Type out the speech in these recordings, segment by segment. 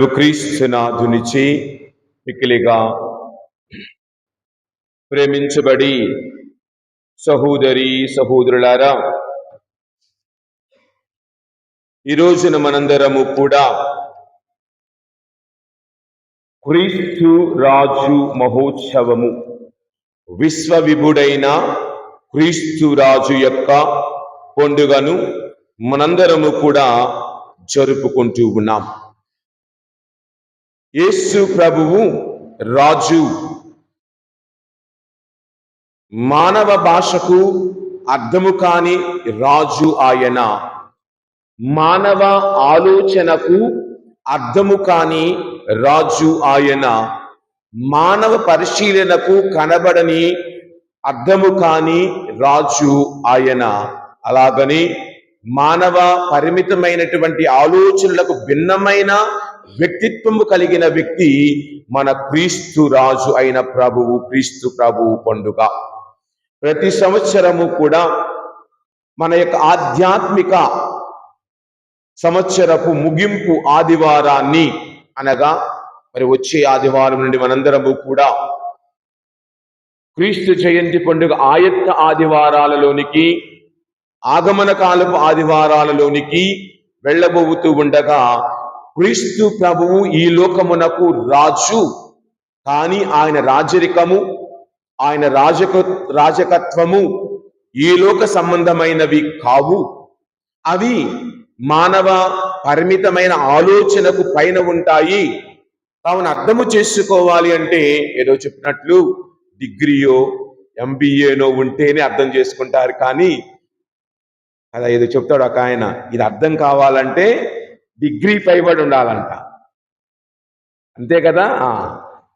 క్రీస్తునాథునిచే మిక్కిలిగా ప్రేమించబడి సహోదరి సహోదరులారా, ఈ రోజున మనందరము కూడా క్రీస్తు రాజు మహోత్సవము, విశ్వవిభుడైన క్రీస్తు రాజు యొక్క పండుగను మనందరము కూడా జరుపుకుంటూ ఉన్నాం. యేసు ప్రభువు రాజు మానవ భాషకు అర్థము కాని రాజు ఆయన. మానవ ఆలోచనకు అర్థము కాని రాజు ఆయన. మానవ పరిశీలనకు కనబడని అర్థము కాని రాజు ఆయన. అలాగని మానవ పరిమితమైనటువంటి ఆలోచనలకు భిన్నమైన వ్యక్తిత్వము కలిగిన వ్యక్తి మన క్రీస్తు రాజు అయిన ప్రభువు, క్రీస్తు ప్రభువు పండుగ. ప్రతి సంవత్సరము కూడా మన యొక్క ఆధ్యాత్మిక సంవత్సరపు ముగింపు ఆదివారాన్ని, అనగా మరి వచ్చే ఆదివారం నుండి మనందరము కూడా క్రీస్తు జయంతి పండుగ ఆయత్త ఆదివారాలలోనికి, ఆగమన కాలపు ఆదివారాలలోనికి వెళ్ళబోతూ ఉండగా, క్రీస్తు ప్రభువు ఈ లోకమునకు రాజు, కానీ ఆయన రాజరికము, ఆయన రాజకత్వము ఈ లోక సంబంధమైనవి కావు. అవి మానవ పరిమితమైన ఆలోచనకు పైన ఉంటాయి. కావున అర్థము చేసుకోవాలి అంటే ఏదో చెప్పినట్లు డిగ్రీయో ఎంబీఏనో ఉంటేనే అర్థం చేసుకుంటారు. కానీ అలా ఏదో చెప్తాడు ఒక ఆయన, ఇది అర్థం కావాలంటే డిగ్రీ పైబడి ఉండాలంట, అంతే కదా.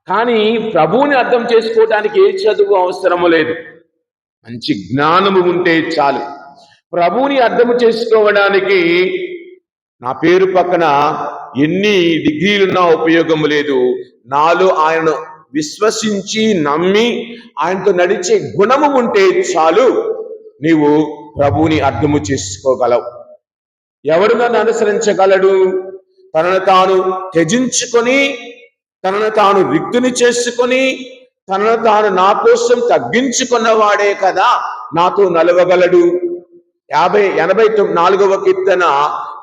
కానీ ప్రభువుని అర్థం చేసుకోవడానికి ఏ చదువు అవసరము లేదు, మంచి జ్ఞానము ఉంటే చాలు. ప్రభువుని అర్థం చేసుకోవడానికి నా పేరు పక్కన ఎన్ని డిగ్రీలున్నా ఉపయోగం లేదు. నాలో ఆయనను విశ్వసించి నమ్మి ఆయనతో నడిచే గుణము ఉంటే చాలు, నీవు ప్రభువుని అర్థము చేసుకోగలవు. ఎవడు నన్ను అనుసరించగలడు? తనను తాను త్యజించుకొని, తనను తాను రిక్తుని చేసుకొని, తనను తాను నా కోసం తగ్గించుకున్నవాడే కదా నాతో నలవగలడు. 84వ కీర్తన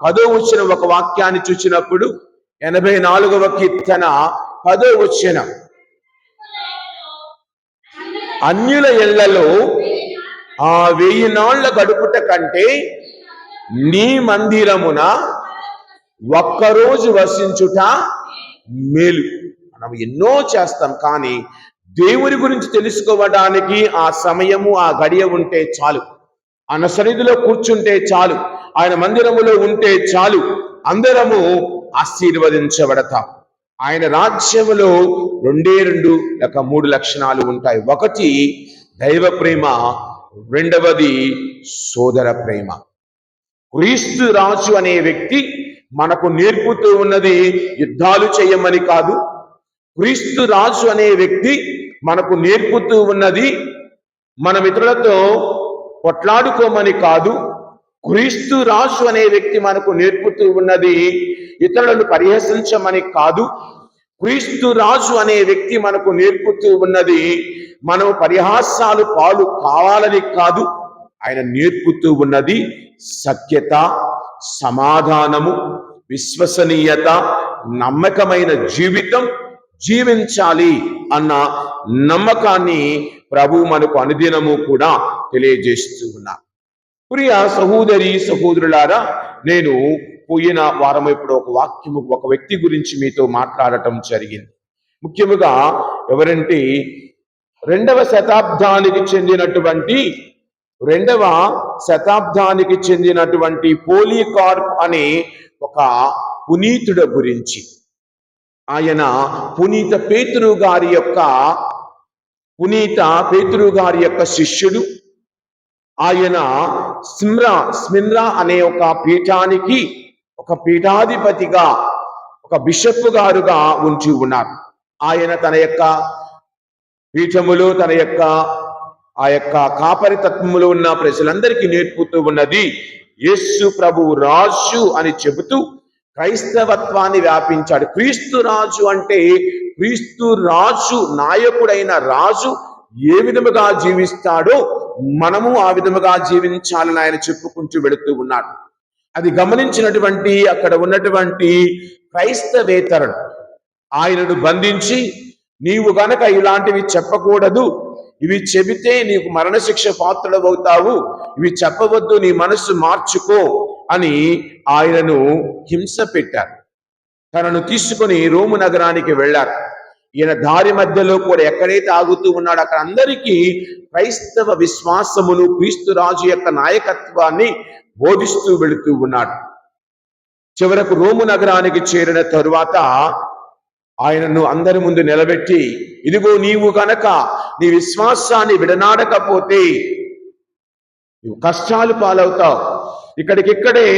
10వ వచనం ఒక వాక్యాన్ని చూసినప్పుడు, 84వ కీర్తన 10వ వచనం, అన్యుల ఇళ్లలో 1000 నాళ్ల గడుపుట కంటే నీ మందిరమున ఒక్కరోజు వసించుట మేలు. మనం ఎన్నో చేస్తాం, కానీ దేవుని గురించి తెలుసుకోవడానికి ఆ సమయము, ఆ గడియ ఉంటే చాలు. ఆయన సన్నిధిలో కూర్చుంటే చాలు, ఆయన మందిరములో ఉంటే చాలు, అందరము ఆశీర్వదించబడతాం. ఆయన రాజ్యములో 2 లక్షణాలు ఉంటాయి. ఒకటి దైవ ప్రేమ, రెండవది సోదర ప్రేమ. క్రీస్తు రాజు అనే వ్యక్తి మనకు నేర్పుతూ ఉన్నది యుద్ధాలు చేయమని కాదు. క్రీస్తు రాజు అనే వ్యక్తి మనకు నేర్పుతూ ఉన్నది మన మిత్రులతో కొట్లాడుకోమని కాదు. క్రీస్తు రాజు అనే వ్యక్తి మనకు నేర్పుతూ ఉన్నది ఇతరులను పరిహసించమని కాదు. క్రీస్తు రాజు అనే వ్యక్తి మనకు నేర్పుతూ ఉన్నది మనం పరిహాసాలు పాలు కావాలని కాదు. ఆయన నేర్పుతూ ఉన్నది సత్యత, సమాధానము, విశ్వసనీయత, నమ్మకమైన జీవితం జీవించాలి అన్న నమ్మకాన్ని ప్రభు మనకు అనుదినము కూడా తెలియజేస్తూ ఉన్నారు. ప్రియ సహోదరి సహోదరులారా, నేను పోయిన వారం ఇప్పుడు ఒక వ్యక్తి గురించి మీతో మాట్లాడటం జరిగింది. ముఖ్యముగా ఎవరంటే 2వ శతాబ్దానికి చెందినటువంటి పోలీకార్ప్ అనే ఒక పునీతుడ గురించి. ఆయన పునీత పేతురు గారి యొక్క శిష్యుడు. ఆయన స్మిర్నా అనే ఒక పీఠానికి ఒక పీఠాధిపతిగా, ఒక బిషప్ గారుగా ఉంచి ఉన్నారు. ఆయన తన యొక్క పీఠములో, తన యొక్క ఆ యొక్క కాపరి తత్వములో ఉన్న ప్రజలందరికీ నేర్పుతూ ఉన్నది యేసు ప్రభు రాజు అని చెబుతూ, క్రైస్తవత్వాన్ని వ్యాపించాడు. క్రీస్తు రాజు అంటే క్రీస్తు రాజు, నాయకుడైన రాజు ఏ విధముగా జీవిస్తాడో మనము ఆ విధముగా జీవించాలని ఆయన చెప్పుకుంటూ వెళుతూ ఉన్నాడు. అది గమనించినటువంటి అక్కడ ఉన్నటువంటి క్రైస్తవేతరుడు ఆయనను బంధించి, నీవు గనక ఇలాంటివి చెప్పకూడదు, ఇవి చెబితే నీకు మరణశిక్ష పాత్రుడవుతావు, ఇవి చెప్పవద్దు, నీ మనస్సు మార్చుకో అని ఆయనను హింస పెట్టారు. తనను తీసుకొని రోము నగరానికి వెళ్ళారు. ఈయన దారి మధ్యలో కూడా ఎక్కడైతే ఆగుతూ ఉన్నాడో అక్కడ అందరికీ క్రైస్తవ విశ్వాసమును, క్రీస్తు రాజు యొక్క నాయకత్వాన్ని బోధిస్తూ వెళుతూ ఉన్నాడు. చివరకు రోము నగరానికి చేరిన తరువాత ఆయనను అందరి ముందు నిలబెట్టి, ఇదిగో నీవు గనక నీ విశ్వాసాన్ని విడనాడకపోతే నువ్వు కష్టాలు పాలవుతావు, ఇక్కడికిక్కడే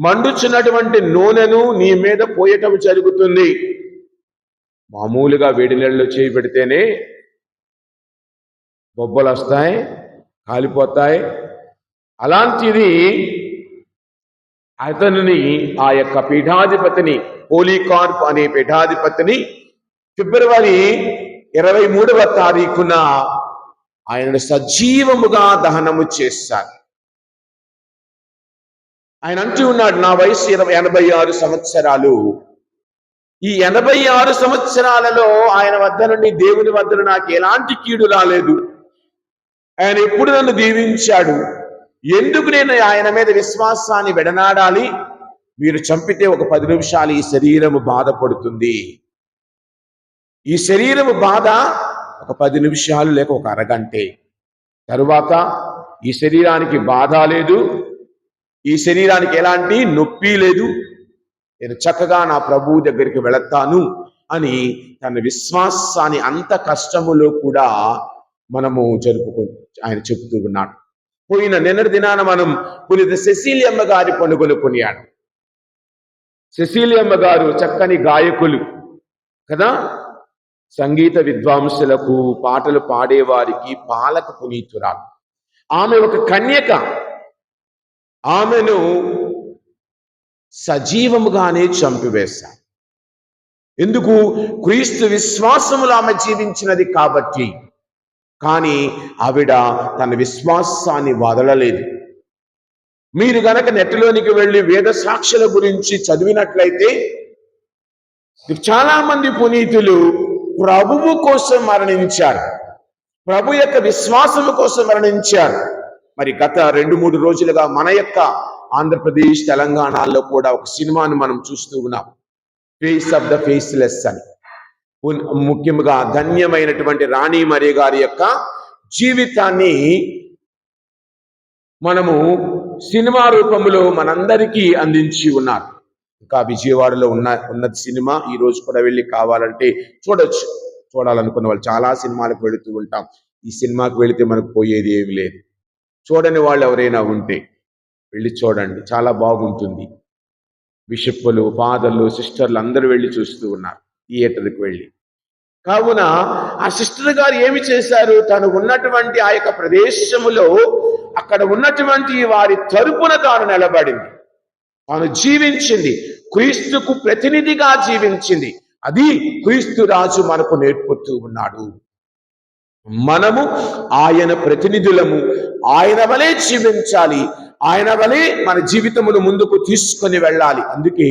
మండుచున్నటువంటి నూనెను నీ మీద పోయటం జరుగుతుంది. మామూలుగా వేడి నీళ్ళలో చేయి పెడితేనే బొబ్బలు వస్తాయి, కాలిపోతాయి. అలాంటిది అతనిని, ఆ యొక్క పీఠాధిపతిని, పోలీకార్ప్ అనే పీఠాధిపతిని ఫిబ్రవరి 23వ తారీఖున ఆయనను సజీవముగా దహనము చేశారు. ఆయన అంటూ ఉన్నాడు, నా వయసు 86 సంవత్సరాలు. ఈ 86 సంవత్సరాలలో ఆయన వద్ద నుండి, దేవుని వద్ద నాకు ఎలాంటి కీడు రాలేదు. ఆయన ఎప్పుడు నన్ను దీవించాడు. ఎందుకు నేను ఆయన మీద విశ్వాసాన్ని విడనాడాలి? మీరు చంపితే ఒక 10 నిమిషాలు ఈ శరీరము బాధపడుతుంది. ఈ శరీరము బాధ ఒక 10 నిమిషాలు లేక ఒక అరగంటే. తరువాత ఈ శరీరానికి బాధ లేదు, ఈ శరీరానికి ఎలాంటి నొప్పి లేదు, నేను చక్కగా నా ప్రభువు దగ్గరికి వెళతాను అని తన విశ్వాసాన్ని అంత కష్టములో కూడా మనము ఆయన చెప్తూ ఉన్నాడు. పోయిన నిన్నటి దినాన మనం పునీత సెసిలియమ్మ గారి పండుగలు కొనియాడు. సెసిలియమ్మ గారు చక్కని గాయకులు కదా, సంగీత విద్వాంసులకు, పాటలు పాడేవారికి పాలక పునీతురాలు. ఆమె ఒక కన్యక. ఆమెను సజీవముగానే చంపివేశారు. ఎందుకు? క్రీస్తు విశ్వాసములో ఆమె జీవించినది కాబట్టి. కానీ ఆవిడ తన విశ్వాసాన్ని వదలలేదు. మీరు గనక నెట్లోనికి వెళ్ళి వేద సాక్షుల గురించి చదివినట్లయితే చాలా మంది పునీతులు ప్రభువు కోసం మరణించారు, ప్రభు యొక్క విశ్వాసము కోసం మరణించారు. మరి గత 2-3 రోజులుగా మన యొక్క ఆంధ్రప్రదేశ్, తెలంగాణలో కూడా ఒక సినిమాను మనం చూస్తూ ఉన్నాం, ఫేస్ ఆఫ్ ద ఫేస్లెస్ అని. ముఖ్యంగా ధన్యమైనటువంటి రాణి మరి గారి యొక్క జీవితాన్ని మనము సినిమా రూపంలో మనందరికీ అందించి ఉన్నారు. ఇంకా విజయవాడలో ఉన్నది సినిమా. ఈ రోజు కూడా వెళ్ళి కావాలంటే చూడొచ్చు. చూడాలనుకున్న వాళ్ళు చాలా సినిమాలకు వెళుతూ ఉంటాం. ఈ సినిమాకు వెళితే మనకు పోయేది ఏమి లేదు. చూడని వాళ్ళు ఎవరైనా ఉంటే వెళ్ళి చూడండి, చాలా బాగుంటుంది. బిషప్పులు, ఫాదర్లు, సిస్టర్లు అందరూ వెళ్ళి చూస్తూ ఉన్నారు థియేటర్కి వెళ్ళి. కావున ఆ సిస్టర్ గారు ఏమి చేశారు? తను ఉన్నటువంటి ఆ యొక్క ప్రదేశములో అక్కడ ఉన్నటువంటి వారి తరపున తాను నిలబడింది, తాను జీవించింది, క్రీస్తుకు ప్రతినిధిగా జీవించింది. అది క్రీస్తు రాజు మనకు నేర్పుతూ ఉన్నాడు. మనము ఆయన ప్రతినిధులము, ఆయన వలె జీవించాలి, ఆయన వలె మన జీవితమును ముందుకు తీసుకొని వెళ్ళాలి. అందుకే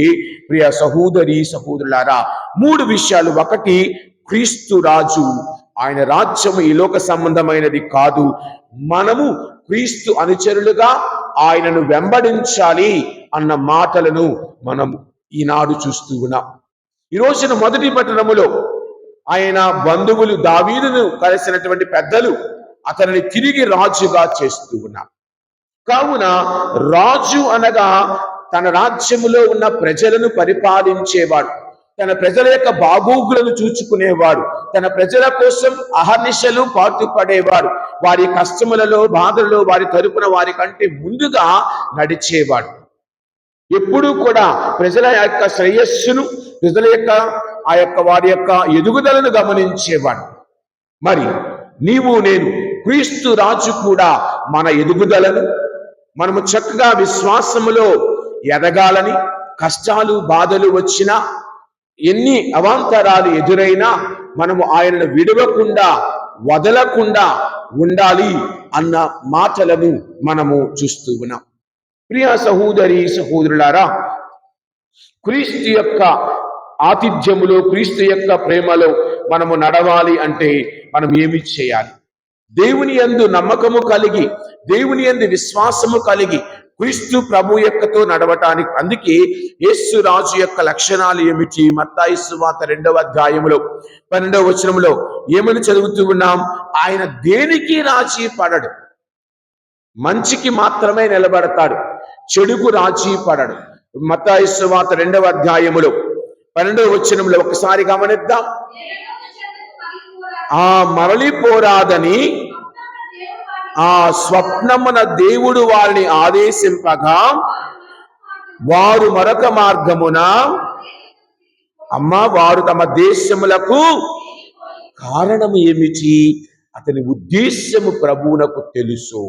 ప్రియ సహోదరి సహోదరులారా, 3 విషయాలు. 1, క్రీస్తు రాజు, ఆయన రాజ్యము ఈ లోక సంబంధమైనది కాదు. మనము క్రీస్తు అనుచరులుగా ఆయనను వెంబడించాలి అన్న మాటలను మనం ఈనాడు చూస్తూ ఉన్నాం. ఈ రోజున మొదటి పట్టణములో ఆయన బంధువులు దావీదును కలిసినటువంటి పెద్దలు అతనిని తిరిగి రాజుగా చేస్తూ ఉన్నారు. కావున రాజు అనగా తన రాజ్యములో ఉన్న ప్రజలను పరిపాలించేవాడు, తన ప్రజల యొక్క బాగోగులను చూచుకునేవాడు, తన ప్రజల కోసం అహర్నిశలు పాటుపడేవాడు, వారి కష్టములలో, బాధలలో వారి తరపున వారి కంటే ముందుగా నడిచేవాడు. ఎప్పుడూ కూడా ప్రజల యొక్క శ్రేయస్సును, ప్రజల యొక్క వారి యొక్క ఎదుగుదలను గమనించేవాడు. మరి నీవు నేను, క్రీస్తు రాజు కూడా మన ఎదుగుదలను, మనము చక్కగా విశ్వాసములో ఎదగాలని, కష్టాలు బాధలు వచ్చినా, ఎన్ని అవాంతరాలు ఎదురైనా మనము ఆయనను విడవకుండా వదలకుండా ఉండాలి అన్న మాటలను మనము చూస్తూ ఉన్నాం. ప్రియ సహోదరి సహోదరులారా, క్రీస్తు యొక్క ఆతిథ్యములో, క్రీస్తు యొక్క ప్రేమలో మనము నడవాలి అంటే మనం ఏమి చేయాలి? దేవుని యందు నమ్మకము కలిగి, దేవుని యందు విశ్వాసము కలిగి క్రీస్తు ప్రభు యొక్కతో నడవటానికి, అందుకే యేసు రాజు యొక్క లక్షణాలు ఏమిటి? మత్తయి సువార్త 2వ అధ్యాయములో 12వ వచనములో ఏమని చదువుతూ ఉన్నాం? ఆయన దేనికి రాజీ పడడు, మంచికి మాత్రమే నిలబడతాడు, చెడుకు రాజీ పడడు. మత్తయి సువార్త 2వ అధ్యాయములో 12వ వచనంలో ఒకసారి గమనిద్దాం. ఆ మరలిపోరాదని ఆ స్వప్నమున దేవుడు వారిని ఆదేశింపగా వారు మరొక మార్గమున వారు తమ దేశములకు కారణం ఏమిటి? అతని ఉద్దేశ్యము ప్రభువునకు తెలుసు.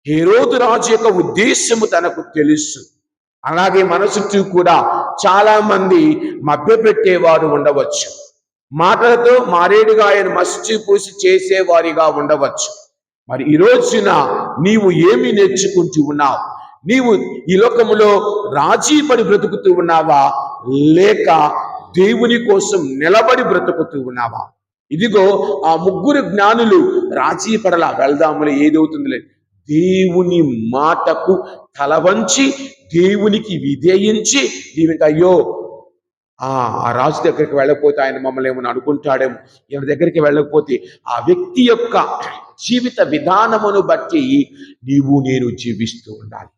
హేరోదు రాజు యొక్క ఉద్దేశ్యము తనకు తెలుసు. అలాగే మన చుట్టూ కూడా చాలా మంది మభ్యపెట్టేవారు ఉండవచ్చు, మాటలతో మారేడుగా ఆయన మసి పూసి చేసేవారిగా ఉండవచ్చు. మరి ఈ రోజున నీవు ఏమి నేర్చుకుంటూ ఉన్నావు? నీవు ఈ లోకములో రాజీ పడి బ్రతుకుతూ ఉన్నావా, లేక దేవుని కోసం నిలబడి బ్రతుకుతూ ఉన్నావా? ఇదిగో ఆ ముగ్గురు జ్ఞానులు రాజీ పడలా, వెళ్దాములే ఏదవుతుందిలే, దేవుని మాటకు తలవంచి దేవునికి విధేయించి దీనికి అయ్యో ఆ రాజు దగ్గరికి వెళ్ళకపోతే ఆయన మమ్మల్ని ఏమని అనుకుంటాడేమో, ఈయన దగ్గరికి వెళ్ళకపోతే ఆ వ్యక్తి యొక్క జీవిత విధానమును బట్టి నీవు నేను జీవిస్తూ ఉండాలి.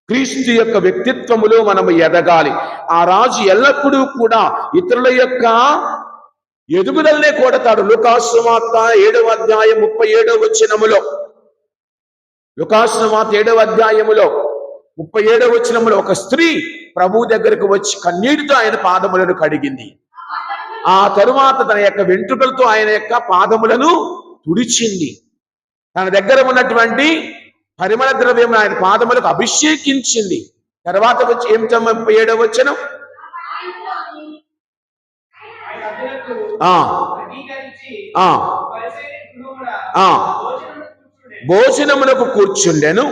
క్రీస్తు యొక్క వ్యక్తిత్వములో మనము ఎదగాలి. ఆ రాజు ఎల్లప్పుడూ కూడా ఇతరుల యొక్క ఎదుగుదలనే కోడతాడు. లూకాసు సువార్త 7వ అధ్యాయం 37వ వచనములో, లూకాసు సువార్త 7వ అధ్యాయములో 37వ వచనములో ఒక స్త్రీ ప్రభు దగ్గరకు వచ్చి కన్నీటితో ఆయన పాదములను కడిగింది. ఆ తరువాత తన యొక్క వెంట్రుకలతో ఆయన యొక్క పాదములను తుడిచింది. తన దగ్గర ఉన్నటువంటి పరిమళ ద్రవ్యం ఆయన పాదములకు అభిషేకించింది. తర్వాత వచ్చి ఏమిటో 37వ వచనం, భోజనమునకు కూర్చుండెను.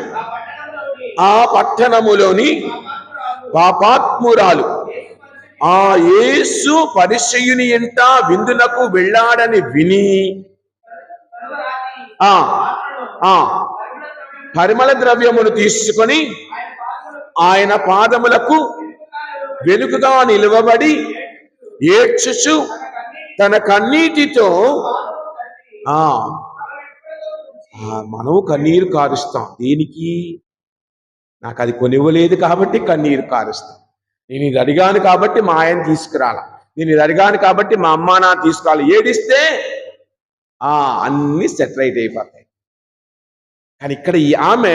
ఆ పట్టణములోని పాపాత్మురాలు ఆ యేసు పరిసయ్యుని ఇంట విందునకు వెళ్ళాడని విని పరిమళ ద్రవ్యమును తీసుకొని ఆయన పాదములకు వెనుకగా నిలువబడి ఏడ్చుచు తన కన్నీటితో మనము కన్నీరు కారుస్తాం. దేనికి? నాకు అది కొనివ్వలేదు కాబట్టి కన్నీరు కారుస్తాం. నేను ఇది అడిగాను కాబట్టి మా ఆయన తీసుకురాల, నేను ఇది అడిగాను కాబట్టి మా అమ్మ నా తీసుకురాలి. ఏడిస్తే అన్ని సెటరైట్ అయిపోతాయి. కానీ ఇక్కడ ఈ ఆమె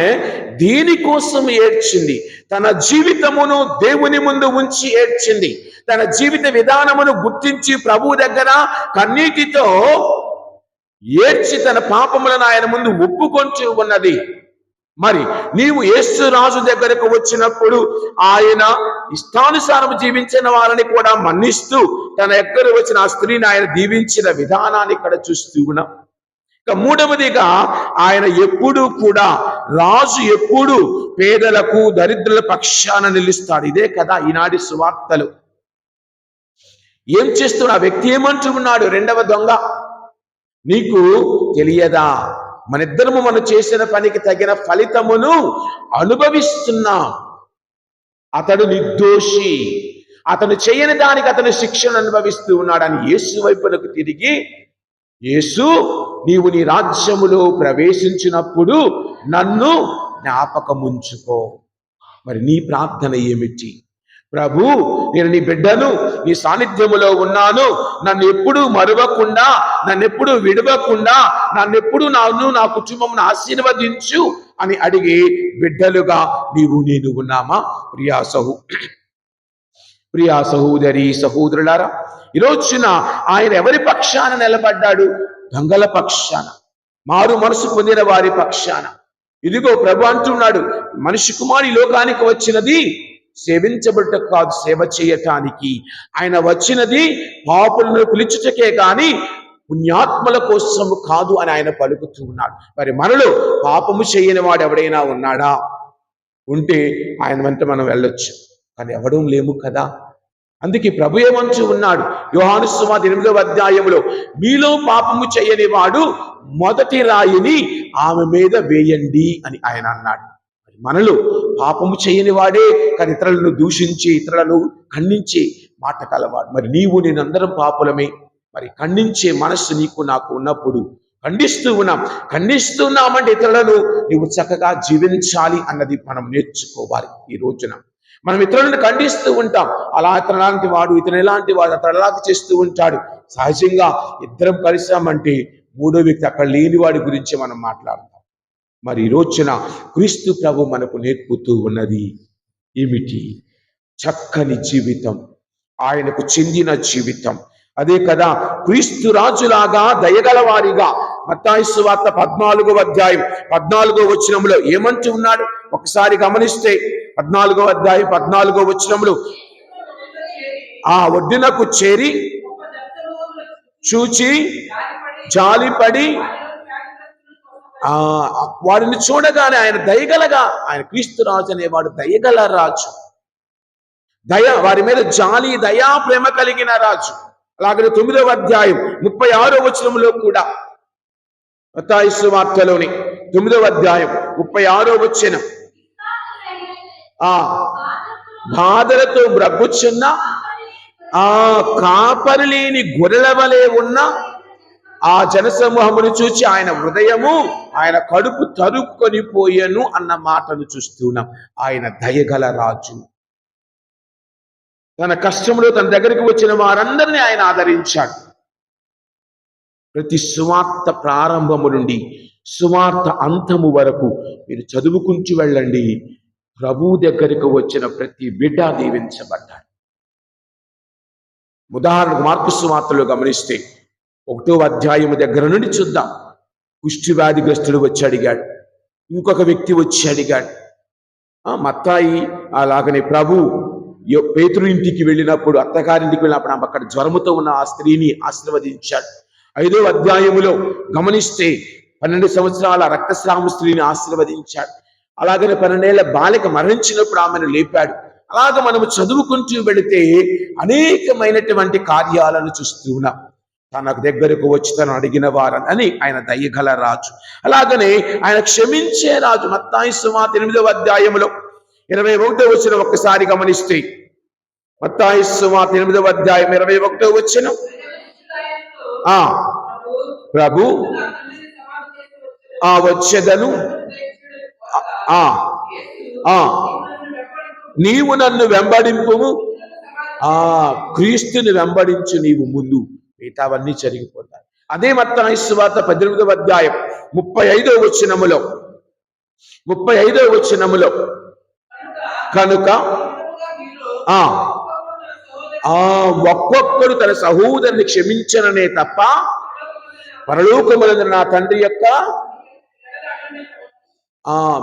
దీనికోసం ఏడ్చింది. తన జీవితమును దేవుని ముందు ఉంచి ఏడ్చింది. తన జీవిత విధానమును గుర్తించి ప్రభు దగ్గర కన్నీటితో ఏడ్చి తన పాపములను ఆయన ముందు ఒప్పుకొంటూ ఉన్నది. మరి నీవు యేసు రాజు దగ్గరకు వచ్చినప్పుడు ఆయన ఇష్టానుసారం జీవించిన వారిని కూడా మన్నిస్తూ తన దగ్గర వచ్చిన ఆ స్త్రీని ఆయన దీవించిన విధానాన్ని ఇక్కడ చూస్తూ ఉన్నాం. ఇక మూడవదిగా ఆయన ఎప్పుడూ కూడా, రాజు ఎప్పుడు పేదలకు దరిద్రుల పక్షాన నిలుస్తాడు. ఇదే కదా ఈనాటి సువార్తలు. ఏం చేస్తున్నా వ్యక్తి ఏమంటూ ఉన్నాడు? రెండవ దొంగ, నీకు తెలియదా మనిద్దరము మనం చేసిన పనికి తగిన ఫలితమును అనుభవిస్తున్నాం. అతడు నిర్దోషి, అతను చేయని దానికి అతను శిక్షను అనుభవిస్తూ ఉన్నాడని యేసు వైపునకు తిరిగి, యేసు నీవు నీ రాజ్యములో ప్రవేశించినప్పుడు నన్ను జ్ఞాపకముంచుకో. మరి నీ ప్రార్థన ఏమిటి? ప్రభు, నేను నీ బిడ్డను, నీ సాన్నిధ్యములో ఉన్నాను, నన్ను ఎప్పుడూ మరువకుండా, నన్నెప్పుడు విడవకుండా, నన్నెప్పుడు నా కుటుంబం ఆశీర్వదించు అని అడిగి బిడ్డలుగా నీవు నేను ఉన్నామా? ప్రియా సహోదరి సహోదరులారా, ఈరోజున ఆయన ఎవరి పక్షాన నిలబడ్డాడు? దొంగల పక్షాన, మారు మనసు పొందిన వారి పక్షాన. ఇదిగో ప్రభు అంటున్నాడు, మనిషి కుమారుడు ఈ లోకానికి వచ్చినది సేవించబడట కాదు, సేవ చేయటానికి. ఆయన వచ్చినది పాపులను పిలుచుటకే గాని పుణ్యాత్మల కోసము కాదు అని ఆయన పలుకుతూ ఉన్నాడు. మరి మనలో పాపము చేయని వాడు ఎవడైనా ఉన్నాడా? ఉంటే ఆయన వెంట మనం వెళ్ళొచ్చు, కానీ ఎవడం లేము కదా. అందుకే ప్రభు ఏమంటూ ఉన్నాడు యోహాను సువార్త 8వ అధ్యాయంలో, మీలో పాపము చేయని వాడు మొదటి రాయిని ఆమె మీద వేయండి అని ఆయన అన్నాడు. మనలో పాపము చేయని వాడే కానీ ఇతరులను దూషించి ఇతరులను ఖండించే మాట కలవాడు. మరి నీవు నేనందరం పాపులమే. మరి ఖండించే మనస్సు నీకు నాకు ఉన్నప్పుడు ఖండిస్తున్నామంటే ఇతరులను నీవు చక్కగా జీవించాలి అన్నది మనం నేర్చుకోవాలి. ఈ రోజున మనం ఇతరులను ఖండిస్తూ ఉంటాం, అలా ఇతను ఎలాంటి వాడు, ఇతను ఎలాంటి వాడు, అతను ఎలాంటి చేస్తూ ఉంటాడు. సహజంగా ఇద్దరం కలిసామంటే మూడో వ్యక్తి అక్కడ లేని వాడి గురించి మనం మాట్లాడతాం. మరి ఈ రోజున క్రీస్తు ప్రభు మనకు నేర్పుతూ ఉన్నది ఏమిటి? చక్కని జీవితం, ఆయనకు చెందిన జీవితం. అదే కదా, క్రీస్తు రాజులాగా దయగలవారిగా. మత్తయి సువార్త 14వ అధ్యాయం 14వ వచనంలో ఏమంటూ ఉన్నాడు ఒకసారి గమనిస్తే, 14వ అధ్యాయం 14వ వచనంలో, ఆ ఒడ్డునకు చేరి చూచి జాలిపడి వాడిని చూడగానే ఆయన దయగలగా, ఆయన క్రీస్తు రాజు అనేవాడు దయగల రాజు, వారి మీద జాలి దయా ప్రేమ కలిగిన రాజు. అలాగే 9వ అధ్యాయం 36వ వచనంలో కూడా, మత్తయి సువార్తలోని 9వ అధ్యాయం 36వ వచనం, బాధలతో బ్రగ్గుచున్న కాపరి లేని గొర్రెల వలె ఉన్న ఆ జనసమూహమును చూచి ఆయన హృదయము, ఆయన కడుపు తరుక్కొని పోయెను అన్న మాటను చూస్తున్నాం. ఆయన దయగల రాజు. తన కష్టంలో తన దగ్గరికి వచ్చిన వారందరినీ ఆయన ఆదరించాడు. ప్రతి సువార్త ప్రారంభము నుండి సువార్త అంతము వరకు మీరు చదువుకుంటూ వెళ్ళండి. ప్రభు దగ్గరకు వచ్చిన ప్రతి బిడ్డ దీవించబడ్డాడు. ఉదాహరణకు మార్కు సువార్తలో గమనిస్తే 1వ అధ్యాయము దగ్గర నుండి చూద్దాం. కుష్టి వ్యాధిగ్రస్తుడు వచ్చి అడిగాడు, ఇంకొక వ్యక్తి వచ్చి అడిగాడు. మత్తాయి అలాగనే ప్రభు పేతురు ఇంటికి వెళ్ళినప్పుడు, అత్తగారింటికి వెళ్ళినప్పుడు అక్కడ జ్వరముతో ఉన్న ఆ స్త్రీని ఆశీర్వదించాడు. 5వ అధ్యాయములో గమనిస్తే 12 సంవత్సరాల రక్తస్రావ స్త్రీని ఆశీర్వదించాడు. అలాగనే 12 ఏళ్ల బాలిక మరణించినప్పుడు ఆమెను లేపాడు. అలాగ మనము చదువుకుంటూ వెళితే అనేకమైనటువంటి కార్యాలను చూస్తూ ఉన్నాం. తన దగ్గరకు వచ్చి తను అడిగిన వారని ఆయన దయగల రాజు. అలాగనే ఆయన క్షమించే రాజు. మత్తయి సువార్త 8వ అధ్యాయంలో 21వ వచనం ఒక్కసారి గమనిస్తే, మత్తయి సువార్త 8వ అధ్యాయం 21వ వచనం, ప్రభు వచ్చెదను, నీవు నన్ను వెంబడింపుము. క్రీస్తుని వెంబడించు నీవు ముందు, మిగతావన్నీ జరిగిపోతాయి. అదే మత్తయి సువార్త 18వ అధ్యాయం 35వ వచనములో కనుక ఒక్కొక్కడు తన సహోదరుని క్షమించననే తప్ప పరలోకమునందు నా తండ్రి యొక్క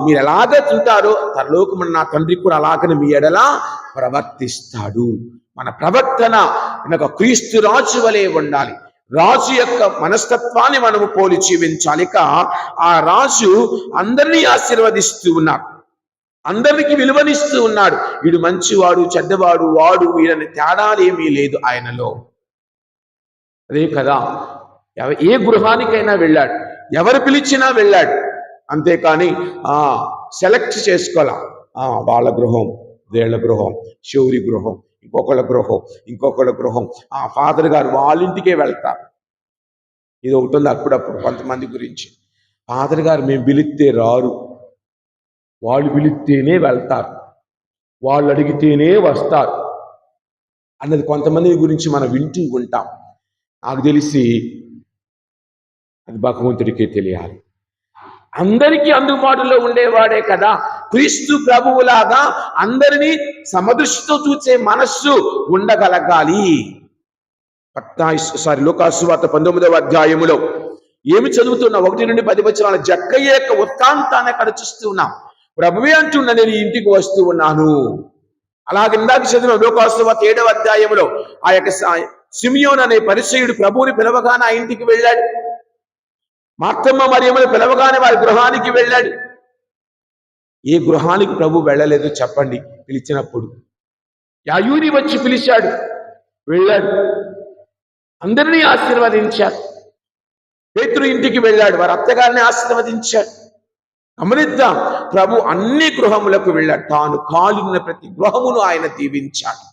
మీరు ఎలాగ తింటారో పరలోకమున నా తండ్రి కూడా అలాగనే మీ ఎడల ప్రవర్తిస్తాడు. మన ప్రవర్తన మనకు క్రీస్తు రాజు వలె ఉండాలి. రాజు యొక్క మనస్తత్వాన్ని మనము పోలి జీవించాలి. ఆ రాజు అందరినీ ఆశీర్వదిస్తూ ఉన్నాడు, అందరికి విలువనిస్తూ ఉన్నాడు. వీడు మంచివాడు, చెడ్డవాడు, వాడు వీడని తేడాలేమీ లేదు ఆయనలో. అదే కదా, ఏ గృహానికైనా వెళ్ళాడు, ఎవరు పిలిచినా వెళ్ళాడు. అంతేకాని సెలెక్ట్ చేసుకోవాలా, వాళ్ళ గృహం, వీళ్ళ గృహం, శౌరి గృహం, ఇంకొకళ్ళ గృహం, ఫాదర్ గారు వాళ్ళ ఇంటికే వెళ్తారు. ఇది ఒకటి ఉంది అప్పుడప్పుడు కొంతమంది గురించి. ఫాదర్ గారు మేము పిలిస్తే రారు, వాళ్ళు పిలిస్తేనే వెళ్తారు, వాళ్ళు అడిగితేనే వస్తారు అన్నది కొంతమంది గురించి మనం వింటూ ఉంటాం. నాకు తెలిసి అది భగవంతుడికే తెలియాలి. అందరికీ అందుబాటులో ఉండేవాడే కదా. క్రీస్తు ప్రభువులాగా అందరినీ సమదృష్టితో చూసే మనస్సు ఉండగలగాలి. లూకాసు సువార్త 19వ అధ్యాయములో ఏమి చదువుతున్నా 1 నుండి 10 వచనాల జక్కయ్య యొక్క వృత్తాంతాన్ని అక్కడ చూస్తూ ఉన్నాం. ప్రభువే అంటున్నా, నేను ఇంటికి వస్తూ ఉన్నాను, అలాగే ఇందాక చదివిన లోకాసువార్త 7వ అధ్యాయంలో ఆ యొక్క సిమియోన్ అనే పరిసయ్యుడు ప్రభువుని పిలవగానే ఆ ఇంటికి వెళ్ళాడు. మార్తమ్మ మరియమ్మను పిలవగానే వారి గృహానికి వెళ్ళాడు. ఏ గృహానికి ప్రభు వెళ్ళలేదు చెప్పండి? పిలిచినప్పుడు యాయూరి వచ్చి పిలిచాడు, వెళ్ళాడు, అందరినీ ఆశీర్వదించాడు. పేతురు ఇంటికి వెళ్ళాడు, వారి అత్తగారిని ఆశీర్వదించాడు. గమనిద్దాం, ప్రభు అన్ని గృహములకు వెళ్ళాడు. తాను కాలున్న ప్రతి గృహమును ఆయన దీవించాడు.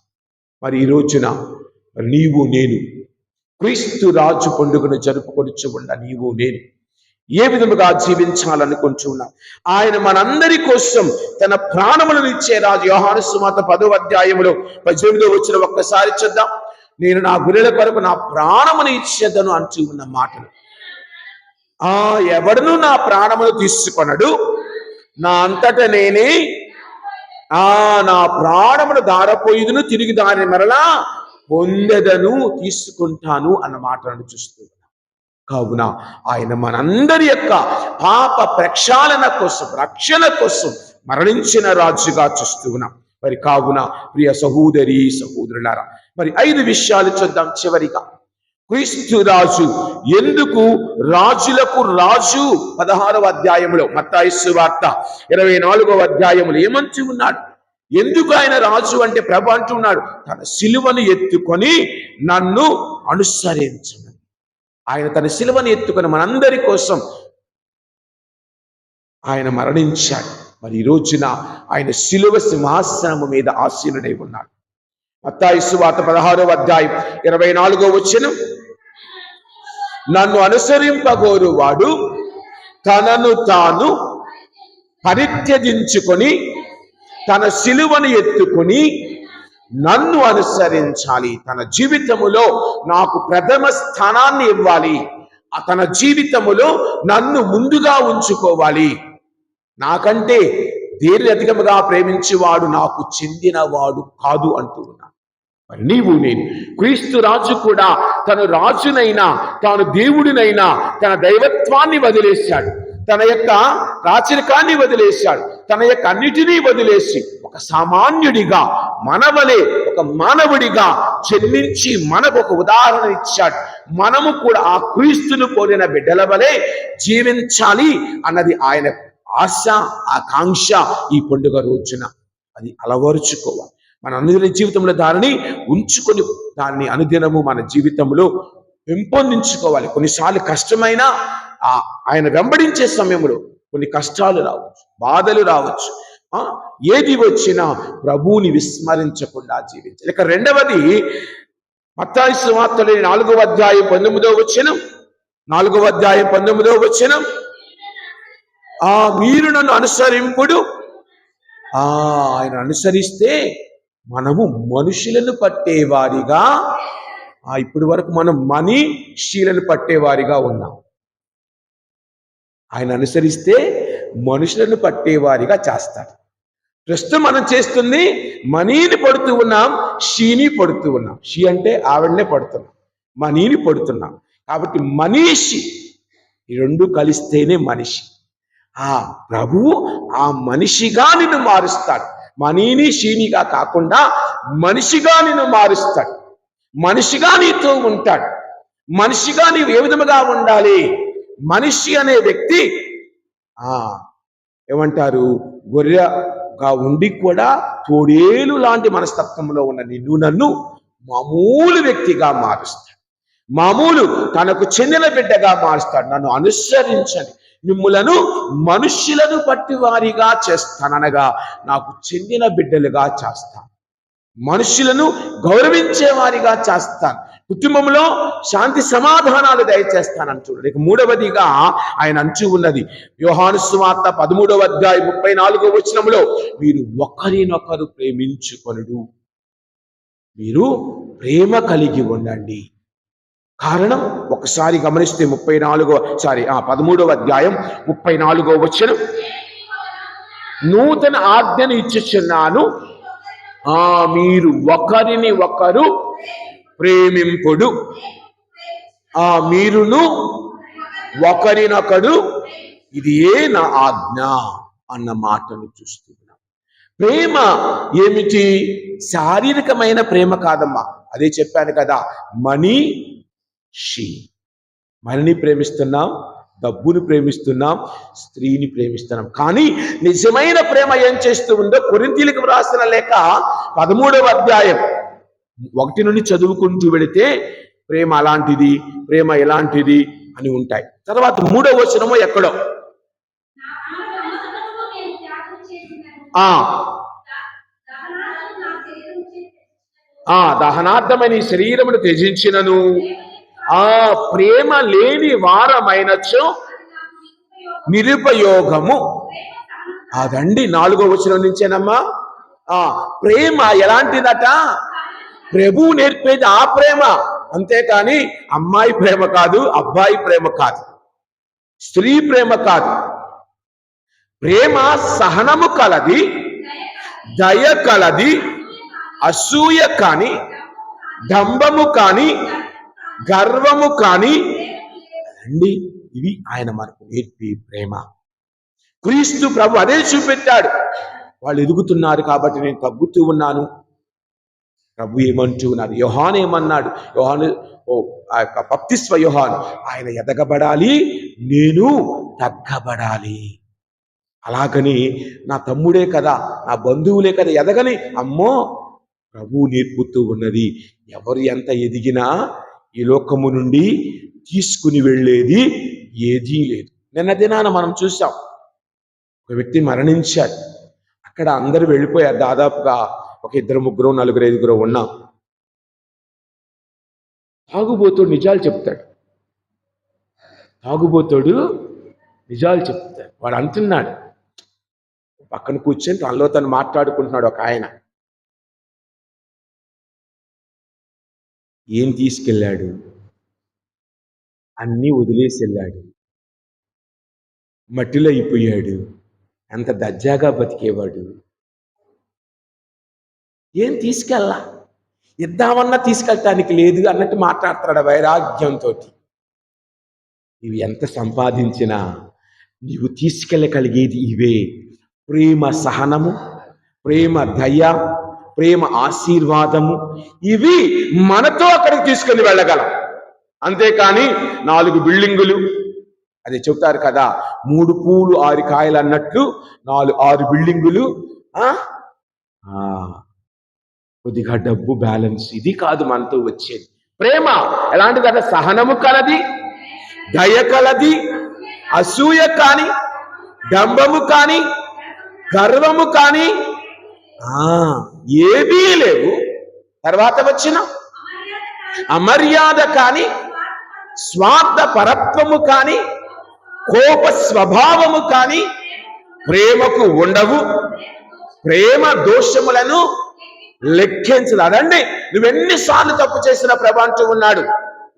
మరి ఈ రోజున నీవు నేను క్రీస్తు రాజు పండుగను జరుపుకొనిచ్చు ఉండ నీవు నేను ఏ విధముగా జీవించాలనుకుంటున్నాం? ఆయన మనందరి కోసం తన ప్రాణములను ఇచ్చే రాజు. యోహాను సువార్త 10వ అధ్యాయములో 18వ వచనం ఒక్కసారి చూద్దాం. నేను నా గొర్రెల కొరకు నా ప్రాణమును ఇచ్చేదను అంటూ ఉన్న మాటలు. ఎవడును నా ప్రాణమును తీసుకొనడు, నా అంతట నేనే నా ప్రాణమును దారపోయిదును, తిరిగి దాని మరలా పొందెదను, తీసుకుంటాను అన్న మాటలను చూస్తూ ఉన్నాం. కావున ఆయన మనందరి యొక్క పాప ప్రక్షాళన కోసం, రక్షణ కోసం మరణించిన రాజుగా చూస్తూ ఉన్నాం. మరి కావున ప్రియ సహోదరి సహోదరులారా, మరి 5 విషయాలు చూద్దాం చివరిగా. క్రీస్తు రాజు ఎందుకు రాజులకు రాజు? 16వ అధ్యాయంలో మత్తయి సువార్త 24వ అధ్యాయములు ఏమంటూ ఉన్నాడు? ఎందుకు ఆయన రాజు అంటే ప్రభు అంటున్నాడు, తన సిలువను ఎత్తుకొని నన్ను అనుసరించమని. ఆయన తన సిలువను ఎత్తుకొని మనందరి కోసం ఆయన మరణించాడు. మరి ఈ రోజున ఆయన సిలువ సింహాసనము మీద ఆసీనుడై ఉన్నాడు. మత్తయి సువార్త 16వ అధ్యాయం 24వ వచనం, నన్ను అనుసరింపగోరువాడు తనను తాను పరిత్యజించుకొని తన సిలువను ఎత్తుకొని నన్ను అనుసరించాలి. తన జీవితములో నాకు ప్రథమ స్థానాన్ని ఇవ్వాలి. తన జీవితములో నన్ను ముందుగా ఉంచుకోవాలి. నాకంటే దేన్ని అధికముగా ప్రేమించేవాడు నాకు చెందినవాడు కాదు అంటూ ఉన్నాడు. మరి నీవు నేను క్రీస్తు రాజు కూడా తను రాజునైనా, తాను దేవుడినైనా తన దైవత్వాన్ని వదిలేశాడు, తన యొక్క రాచరికాన్ని వదిలేశాడు, తన యొక్క అన్నిటినీ వదిలేసి ఒక సామాన్యుడిగా మనవలే ఒక మానవుడిగా జన్మించి మనకు ఒక ఉదాహరణ ఇచ్చాడు. మనము కూడా ఆ క్రీస్తును పోలిన బిడ్డల వలె జీవించాలి అన్నది ఆయన ఆశ, ఆకాంక్ష. ఈ పండుగ రోజున అది అలవరుచుకోవాలి. మన అనుదిన జీవితంలో దానిని ఉంచుకొని దాన్ని అనుదినము మన జీవితంలో పెంపొందించుకోవాలి. కొన్నిసార్లు కష్టమైన ఆయన వెంబడించే సమయంలో కొన్ని కష్టాలు రావచ్చు, బాధలు రావచ్చు. ఏది వచ్చినా ప్రభువుని విస్మరించకుండా జీవించాలి. ఇక రెండవది మత్తయి సువార్త 4వ అధ్యాయం 19వ వచనం, 4వ అధ్యాయం 19వ వచనం, మీరు నన్ను అనుసరింపుడు. ఆయన అనుసరిస్తే మనము మనుషులను పట్టేవారిగా, ఇప్పటి వరకు మనం మనిషిలను పట్టేవారిగా ఉన్నాం. ఆయన అనుసరిస్తే మనుషులను పట్టేవారిగా చేస్తాడు. ప్రస్తుతం మనం చేస్తుంది మనీని పడుతూ ఉన్నాం, షీని పడుతూ ఉన్నాం. షీ అంటే ఆవిడనే పడుతున్నాం, మనీని పడుతున్నాం. కాబట్టి మనీషి ఈ రెండు కలిస్తేనే మనిషి. ప్రభువు ఆ మనిషిగా నిన్ను మారుస్తాడు. మనీని షీనిగా కాకుండా మనిషిగా నిన్ను మారుస్తాడు. మనిషిగా నీతో ఉంటాడు. మనిషిగా నీవు ఏ విధముగా ఉండాలి? మనిషి అనే వ్యక్తి ఏమంటారు, గొర్రెగా ఉండి కూడా తోడేలు లాంటి మనస్తత్వంలో ఉన్న నిన్ను నన్ను మామూలు వ్యక్తిగా మారుస్తాడు. మామూలు తనకు చెందిన బిడ్డగా మారుస్తాడు. నన్ను అనుసరించండి, మిమ్ములను మనుష్యులను పట్టి వారిగా చేస్తాననగా నాకు చెందిన బిడ్డలుగా చేస్తాను, మనుషులను గౌరవించే వారిగా చేస్తాను, కుటుంబంలో శాంతి సమాధానాలు దయచేస్తానని చూడండి. మూడవదిగా ఆయన అంచు ఉన్నది యోహాను సువార్త 13వ అధ్యాయం 34వ వచనంలో, మీరు ఒకరినొకరు ప్రేమించుకొనుడు, మీరు ప్రేమ కలిగి ఉండండి. కారణం ఒకసారి గమనిస్తే 13వ అధ్యాయం 34వ వచనం, నూతన ఆజ్ఞను ఇచ్చుచున్నాను, మీరు ఒకరిని ఒకరు ప్రేమింపుడు. మీరును ఒకరినొకడు, ఇది నా ఆజ్ఞ అన్న మాటను చూస్తున్నాం. ప్రేమ ఏమిటి? శారీరకమైన ప్రేమ కాదమ్మా. అదే చెప్పాను కదా, మనీని ప్రేమిస్తున్నాం, డబ్బును ప్రేమిస్తున్నాం, స్త్రీని ప్రేమిస్తున్నాం. కానీ నిజమైన ప్రేమ ఏం చేస్తూ ఉందో కొరింథీయులకు వ్రాసిన లేఖ 13వ అధ్యాయం 1 నుండి చదువుకుంటూ వెళితే ప్రేమ అలాంటిది, ప్రేమ ఎలాంటిది అని ఉంటాయి. తర్వాత 3వ వచనమో ఎక్కడో దహనార్థమైన ఈ శరీరమును త్యజించినను ప్రేమ లేని వారమైనచో నిరుపయోగము. అదండి 4వ వచనం నుంచేనమ్మా. ప్రేమ ఎలాంటిదట? ప్రభువు నేర్పేది ఆ ప్రేమ, అంతేకాని అమ్మాయి ప్రేమ కాదు, అబ్బాయి ప్రేమ కాదు, స్త్రీ ప్రేమ కాదు. ప్రేమ సహనము కలది, దయ కలది, అసూయ కాని, డంబము కాని, గర్వము కాని అండి. ఇవి ఆయన మనకు నేర్పి ప్రేమ. క్రీస్తు ప్రభు అదే చూపెట్టాడు. వాళ్ళు ఎదుగుతున్నారు కాబట్టి నేను తగ్గుతూ ఉన్నాను. ప్రభు ఏమంటూ ఉన్నారు? యోహాను ఏమన్నాడు? ఆ యొక్క బప్తిస్మ యోహాను, ఆయన ఎదగబడాలి, నేను తగ్గబడాలి. అలాగని నా తమ్ముడే కదా, నా బంధువులే కదా ఎదగని, అమ్మో, ప్రభువు నేర్పుతూ ఉన్నది. ఎవరు ఎంత ఎదిగినా ఈ లోకము నుండి తీసుకుని వెళ్ళేది ఏదీ లేదు. నిన్న దినాన మనం చూసాం, ఒక వ్యక్తి మరణించాడు. అక్కడ అందరూ వెళ్ళిపోయారు. దాదాపుగా ఒక 2, 3, 4, 5 ఉన్నాం. తాగుబోతుడు నిజాలు చెప్తాడు. వాడు అంటున్నాడు, పక్కన కూర్చొని తనలో తను మాట్లాడుకుంటున్నాడు ఒక ఆయన. ఏం తీసుకెళ్ళాడు? అన్నీ వదిలేసి వెళ్ళాడు. మట్టిలో అయిపోయాడు. అంత దర్జాగా బతికేవాడు. ఏం తీసుకెళ్ళా, ఇద్దామన్నా తీసుకెళ్ళటానికి లేదు అన్నట్టు మాట్లాడతాడు వైరాగ్యంతో. ఇవి ఎంత సంపాదించినా నీవు తీసుకెళ్ళగలిగేది ఇవే: ప్రేమ సహనము, ప్రేమ దయ, ప్రేమ ఆశీర్వాదము. ఇవి మనతో అక్కడికి తీసుకొని వెళ్ళగలం. అంతేకాని 4 బిల్డింగులు, అది చెప్తారు కదా, 3 పూలు 6 కాయలు అన్నట్లు 6 బిల్డింగులు, కొద్దిగా డబ్బు బ్యాలెన్స్, ఇది కాదు మనతో వచ్చేది. ప్రేమ ఎలాంటిదంటే సహనము కలది, దయ కలది, అసూయ కాని, డంబము కాని, గర్వము కాని ఏమీ లేవు. తర్వాత వచ్చిన అమర్యాద కాని, స్వార్థ పరత్వము కాని, కోప స్వభావము కాని ప్రేమకు ఉండవు. ప్రేమ దోషములను లెక్కించదు. అదండి, నువ్వెన్నిసార్లు తప్పు చేసిన ప్రభు అంటూ ఉన్నాడు.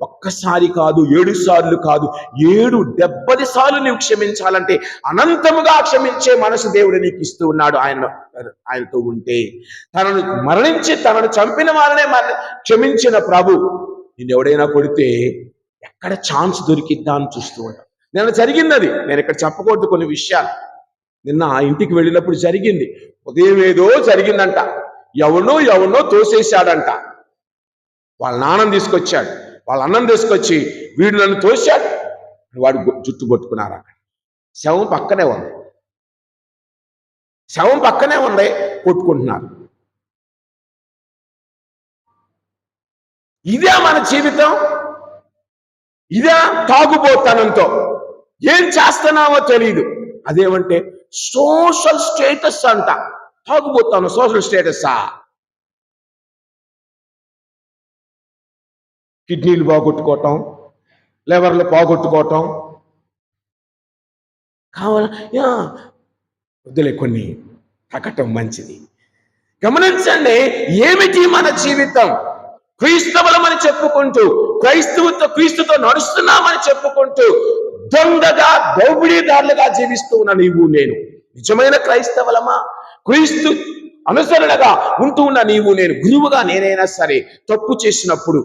ఒక్కసారి కాదు, 7 సార్లు కాదు, 70 సార్లు నువ్వు క్షమించాలంటే అనంతముగా క్షమించే మనసు దేవుడు నీకు ఇస్తూ ఉన్నాడు. ఆయనతో ఉంటే తనను మరణించి తనను చంపిన వారినే క్షమించిన ప్రభు నిన్ను ఎవడైనా కొడితే ఎక్కడ ఛాన్స్ దొరికిద్దా అని చూస్తూ ఉంటాడు. నిన్న జరిగింది, నేను ఇక్కడ చెప్పకూడదు కొన్ని విషయాలు. నిన్న ఆ ఇంటికి వెళ్ళినప్పుడు జరిగింది. ఉదయం ఏదో జరిగిందంట. ఎవనో తోసేశాడంట. వాళ్ళ నాన్నని తీసుకొచ్చాడు, వాళ్ళ అన్నం తీసుకొచ్చి వీడు నన్ను తోశాడు, వాడు జుట్టు పట్టుకున్నారు. అక్కడ శవం పక్కనే ఉంది, కొట్టుకుంటున్నారు. ఇదే మన జీవితం? ఇదే తాగుబోతనంతో ఏం చేస్తున్నామో తెలియదు. అదేమంటే సోషల్ స్టేటస్ అంట. తాగుబోతాను సోషల్ స్టేటసా? కిడ్నీలు పోగొట్టుకోవటం, లివర్లు పోగొట్టుకోవటం కావాలా? వద్దులే, కొన్ని తగ్గటం మంచిది. గమనించండి, ఏమిటి మన జీవితం? క్రైస్తవులమని చెప్పుకుంటూ, క్రీస్తుతో నడుస్తున్నామని చెప్పుకుంటూ దొంగగా దోపిడీదారులుగా జీవిస్తూ ఉన్న నీవు నేను నిజమైన క్రైస్తవులమా? క్రీస్తు అనుసరణగా ఉంటూ ఉన్న నీవు నేను, గురువుగా నేనైనా సరే తప్పు చేసినప్పుడు,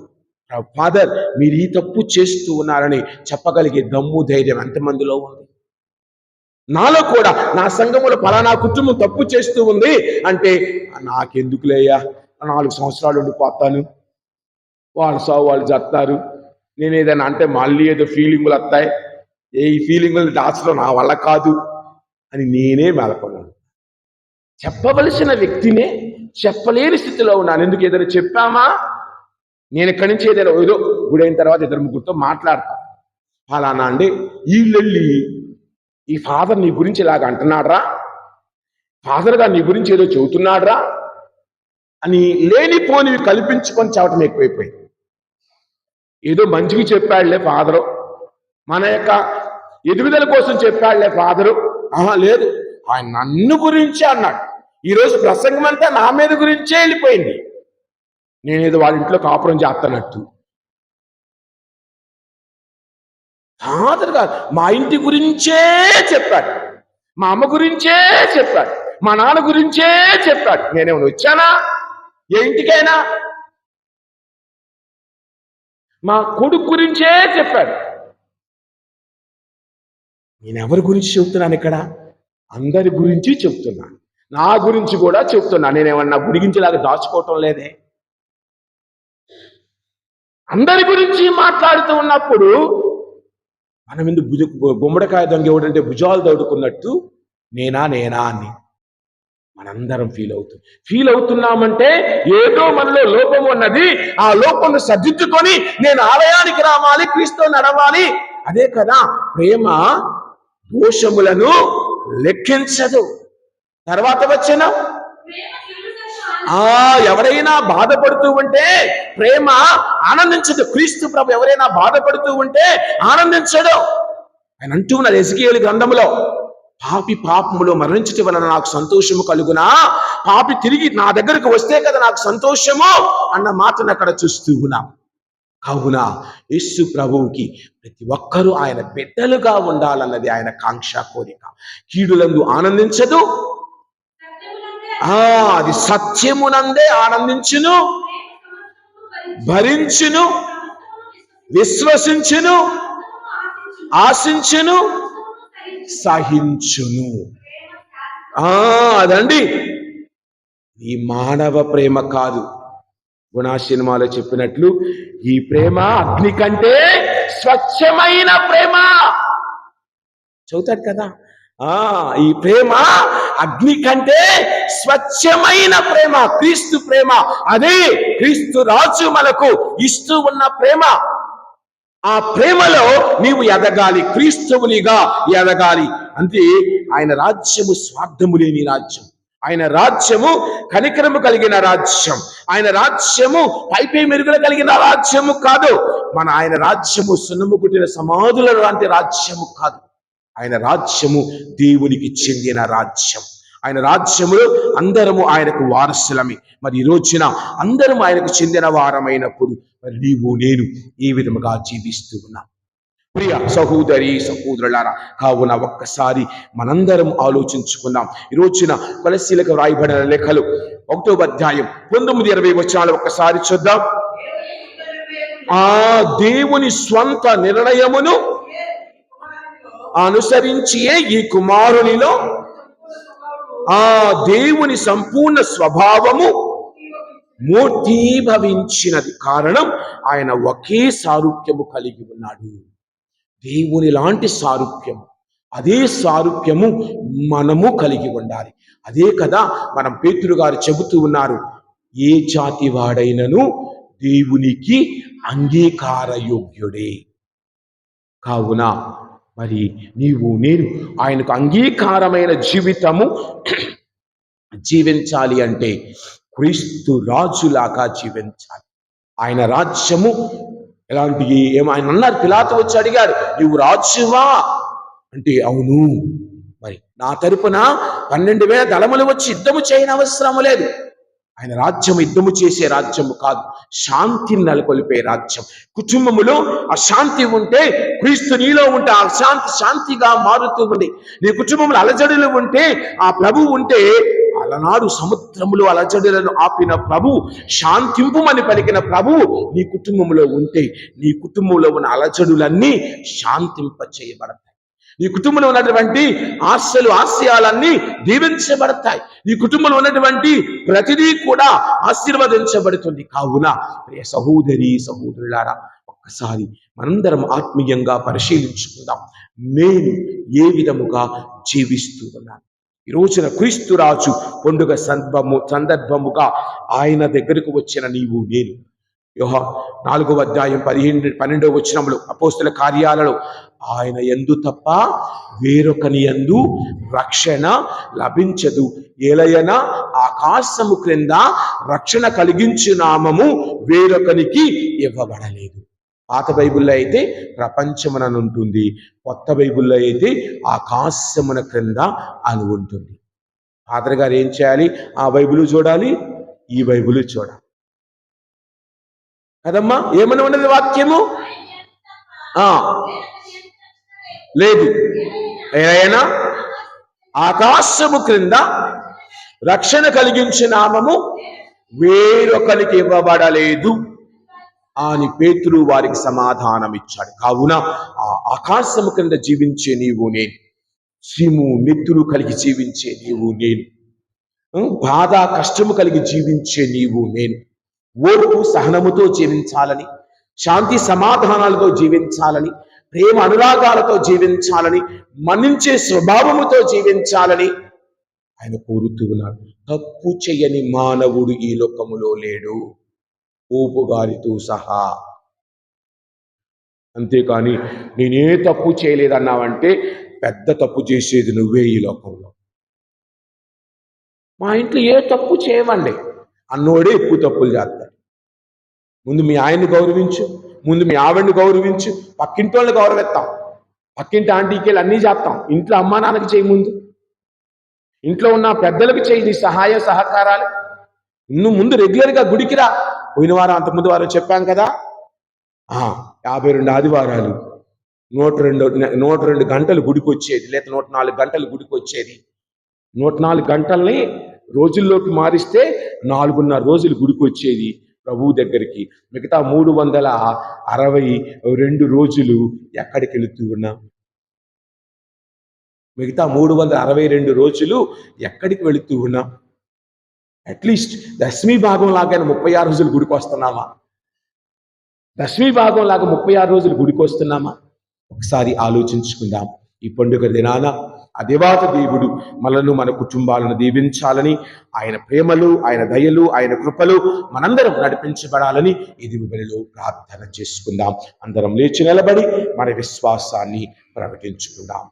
ఫాదర్ మీరు ఈ తప్పు చేస్తూ ఉన్నారని చెప్పగలిగే దమ్ము ధైర్యం ఎంతమందిలో ఉంది? నాలో కూడా నా సంఘములో పలానా కుటుంబం తప్పు చేస్తూ ఉంది అంటే నాకెందుకులేయ్యా, 4 సంవత్సరాలు ఉండిపోతాను, వాళ్ళు సాగు వాళ్ళు జత్తారు, నేను ఏదైనా అంటే మళ్ళీ ఏదో ఫీలింగులు వస్తాయి, ఈ ఫీలింగులు దాచడం నా వల్ల కాదు అని నేనే మెలకొన్నాను. చెప్పవలసిన వ్యక్తినే చెప్పలేని స్థితిలో ఉన్నాను. ఎందుకు? ఏదైనా చెప్పామా, నేను ఇక్కడి నుంచి ఏదైనా ఏదో గుడైన తర్వాత 2-3 మాట్లాడతాను. ఫలానా అండి వీళ్ళెళ్ళి ఈ ఫాదర్ నీ గురించి ఇలాగ అంటున్నాడ్రా, ఫాదర్గా నీ గురించి ఏదో చెబుతున్నాడ్రా అని లేనిపోనివి కల్పించుకొని చావటం ఎక్కువైపోయింది. ఏదో మంచిగా చెప్పాడులే ఫాదరు, మన యొక్క ఎదుగుదల కోసం చెప్పాడులే ఫాదరు. లేదు, ఆయన నన్ను గురించే అన్నాడు. ఈరోజు ప్రసంగం అంతా నా మీద గురించే వెళ్ళిపోయింది. నేనేదో వాళ్ళ ఇంట్లో కాపురం చేస్తున్నట్టు. ఫాదర్ కాదు, మా ఇంటి గురించే చెప్పాడు, మా అమ్మ గురించే చెప్పాడు, మా నాన్న గురించే చెప్పాడు. నేనేమైనా వచ్చానా ఏ ఇంటికైనా? మా కొడుకు గురించే చెప్పాడు. నేను ఎవరి గురించి చెబుతున్నాను ఇక్కడ? అందరి గురించి చెప్తున్నాను, నా గురించి కూడా చెప్తున్నా. నేనేమన్నా గురిగించేలాగా దాచుకోవటం లేదే. అందరి గురించి మాట్లాడుతూ ఉన్నప్పుడు మనం ఎందుకు గుమ్మడికాయ దొంగ ఎవడంటే భుజాలు దౌడుకున్నట్టు నేనా అని మనందరం ఫీల్ అవుతున్నామంటే ఏదో మనలో లోపం ఉన్నది. ఆ లోపం సర్దిద్దుకొని నేను ఆలయానికి రావాలి, క్రీస్తు నడవాలి. అదే కదా ప్రేమ, దోషములను లెక్కించదు. తర్వాత వచ్చిన ఎవరైనా బాధపడుతూ ఉంటే ప్రేమ ఆనందించదు. క్రీస్తు ప్రభు ఎవరైనా బాధపడుతూ ఉంటే ఆనందించడు. ఆయన అంటూ ఉన్నారు ఎజికేలు గ్రంథంలో, పాపి పాపములో మరణించటం వలన నాకు సంతోషము కలుగునా, పాపి తిరిగి నా దగ్గరకు వస్తే కదా నాకు సంతోషము అన్న మాటను అక్కడ చూస్తూ ఉన్నాం. కావున యేసు ప్రభువుకి ప్రతి ఒక్కరూ ఆయన బిడ్డలుగా ఉండాలన్నది ఆయన కాంక్ష, కోరిక. కీడులందు ఆనందించదు, అది సత్యమునందే ఆనందించును, భరించును, విశ్వసించును, ఆశించును, సహించును. అదండి ఈ మానవ ప్రేమ కాదు. గుణా సినిమాలో చెప్పినట్లు ఈ ప్రేమ అగ్ని కంటే స్వచ్ఛమైన ప్రేమ. చదువుతాడు కదా, ఈ ప్రేమ అగ్ని కంటే స్వచ్ఛమైన ప్రేమ, క్రీస్తు ప్రేమ. అదే క్రీస్తు రాజు మనకు ఇస్తూ ఉన్న ప్రేమ. ఆ ప్రేమలో నీవు ఎదగాలి, క్రీస్తువునిగా ఎదగాలి. అంటే ఆయన రాజ్యము స్వార్థము లేని రాజ్యం, ఆయన రాజ్యము కనికరము కలిగిన రాజ్యం, ఆయన రాజ్యము పైపై మెరుగులు కలిగిన రాజ్యము కాదు. ఆయన రాజ్యము సున్నము పుట్టిన సమాధుల లాంటి రాజ్యము కాదు. ఆయన రాజ్యము దేవునికి చెందిన రాజ్యం. ఆయన రాజ్యములో అందరము ఆయనకు వారసులమే. మరి ఈ రోజున అందరం ఆయనకు చెందిన వారమైనప్పుడు మరి నీవు నేను ఏ విధముగా జీవిస్తూ ఉన్నాం? ప్రియ సహోదరి సహోదరులారా, కావున ఒక్కసారి మనందరం ఆలోచించుకుందాం. ఈ రోజున కొలస్సీలకు రాయబడిన లేఖలు 1వ అధ్యాయం 19-20 వచనాలు ఒక్కసారి చూద్దాం. దేవుని స్వంత నిర్ణయమును అనుసరించియే ఈ కుమారునిలో దేవుని సంపూర్ణ స్వభావము మూర్తీభవించినది. కారణం ఆయన ఒకే సారూప్యము కలిగి ఉన్నాడు. దేవుని లాంటి సారూప్యము, అదే సారూప్యము మనము కలిగి ఉండాలి. అదే కదా మనం పేతురు గారు చెబుతూ ఉన్నారు, ఏ జాతి వాడైనను దేవునికి అంగీకారయోగ్యుడే. కావున మరి నీవు నేను ఆయనకు అంగీకారమైన జీవితము జీవించాలి అంటే క్రీస్తు రాజులాగా జీవించాలి. ఆయన రాజ్యము ఎలాంటి ఆయన అన్నారు, పిలాతు వచ్చి అడిగాడు, నువ్వు రాజువా అంటే అవును. మరి నా తరపున 12,000 దళములు వచ్చి యుద్ధము చేయని అవసరము లేదు. ఆయన రాజ్యం యుద్ధము చేసే రాజ్యము కాదు, శాంతిని నెలకొల్పే రాజ్యం. కుటుంబములో అశాంతి ఉంటే క్రీస్తు నీలో ఉంటే ఆ శాంతిగా మారుతూ ఉంది. నీ కుటుంబంలో అలజడులు ఉంటే ఆ ప్రభువు ఉంటే, అలనాడు సముద్రములో అలజడులను ఆపిన ప్రభువు, శాంతింపుమని పలికిన ప్రభువు నీ కుటుంబంలో ఉంటే నీ కుటుంబంలో ఉన్న అలజడులన్నీ శాంతింప చేయబడతాయి. నీ కుటుంబంలో ఉన్నటువంటి ఆశలు ఆశయాలన్నీ దీవించబడతాయి. నీ కుటుంబంలో ఉన్నటువంటి ప్రతిదీ కూడా ఆశీర్వదించబడుతుంది. కావున ప్రియ సహోదరి సహోదరులారా, ఒక్కసారి మనందరం ఆత్మీయంగా పరిశీలించుకుందాం. నేను ఏ విధముగా జీవిస్తూ ఉన్నాను? ఈ రోజున క్రీస్తు రాజు పండుగ సందర్భముగా ఆయన దగ్గరకు వచ్చిన నీవు నేను, యోహాను 4వ అధ్యాయం 12వ వచనంలో అపోస్తల కార్యాలలో, ఆయన యందు తప్ప వేరొకని యందు రక్షణ లభించదు, ఏలయన ఆకాశము క్రింద రక్షణ కలిగించు నామము వేరొకనికి ఇవ్వబడలేదు. పాత బైబిల్లో అయితే ప్రపంచమునని ఉంటుంది, కొత్త బైబిల్లో అయితే ఆకాశమున క్రింద అని ఉంటుంది. ఫాదర్ గారు ఏం చేయాలి? ఆ బైబిల్ చూడాలి, ఈ బైబిల్ చూడాలి కదమ్మా. ఏమని ఉన్నది వాక్యము? లేదు, ఏదైనా ఆకాశము క్రింద రక్షణ కలిగించే నామము వేరొకరికి ఇవ్వబడలేదు అని పేతురు వారికి సమాధానం ఇచ్చాడు. కావున ఆ ఆకాశము క్రింద జీవించే నీవు నేను, సిము నెత్తురు కలిగి జీవించే నీవు నేను, బాధ కష్టము కలిగి జీవించే నీవు నేను, ఓర్పు సహనముతో జీవించాలని, శాంతి సమాధానాలతో జీవించాలని, ప్రేమ అనురాగాలతో జీవించాలని, మన్నించే స్వభావముతో జీవించాలని ఆయన కోరుతూ ఉన్నారు. తప్పు చేయని మానవుడు ఈ లోకములో లేడు, పోపు గారితో సహా. అంతేకాని నేనే తప్పు చేయలేదన్నావంటే పెద్ద తప్పు చేసేది నువ్వే ఈ లోకంలో. మా ఇంట్లో ఏ తప్పు చేయమండి అన్నోడే ఎక్కువ తప్పులు చేస్తాడు. ముందు మీ ఆయన్ని గౌరవించు, ముందు మీ ఆవిడ్ని గౌరవించు, పక్కింటి వాళ్ళని గౌరవిస్తాం, పక్కింటి ఆంటీకి అన్నీ చేస్తాం, ఇంట్లో అమ్మా నాన్నకి చేయి, ముందు ఇంట్లో ఉన్న పెద్దలకు చేయి నీ సహాయ సహకారాలు. నువ్వు ముందు రెగ్యులర్గా గుడికి రా. పోయిన వారం అంతకుముందు వారం చెప్పాం కదా, 52 ఆదివారాలు 102 గంటలు గుడికి వచ్చేది, లేదా 104 గంటలు గుడికి వచ్చేది. 104 గంటల్ని రోజుల్లోకి మారిస్తే 4.5 రోజులు గుడికి వచ్చేది ప్రభువు దగ్గరికి. మిగతా 362 రోజులు ఎక్కడికి వెళుతూ ఉన్నాం? మిగతా 362 రోజులు ఎక్కడికి వెళుతూ ఉన్నాం? అట్లీస్ట్ దశమి భాగం లాగా 36 రోజులు గుడికి వస్తున్నామా? దశమి భాగం లాగా 36 రోజులు గుడికి వస్తున్నామా? ఒకసారి ఆలోచించుకుందాం. ఈ పండుగ దినాన ఆ దేవాత దేవుడు మనను మన కుటుంబాలను దీవించాలని, ఆయన ప్రేమలు, ఆయన దయలు, ఆయన కృపలు మనందరం నడిపించబడాలని ఇది బలిలో ప్రార్థన చేసుకుందాం. అందరం లేచి నిలబడి మన విశ్వాసాన్ని ప్రకటించుకుందాం.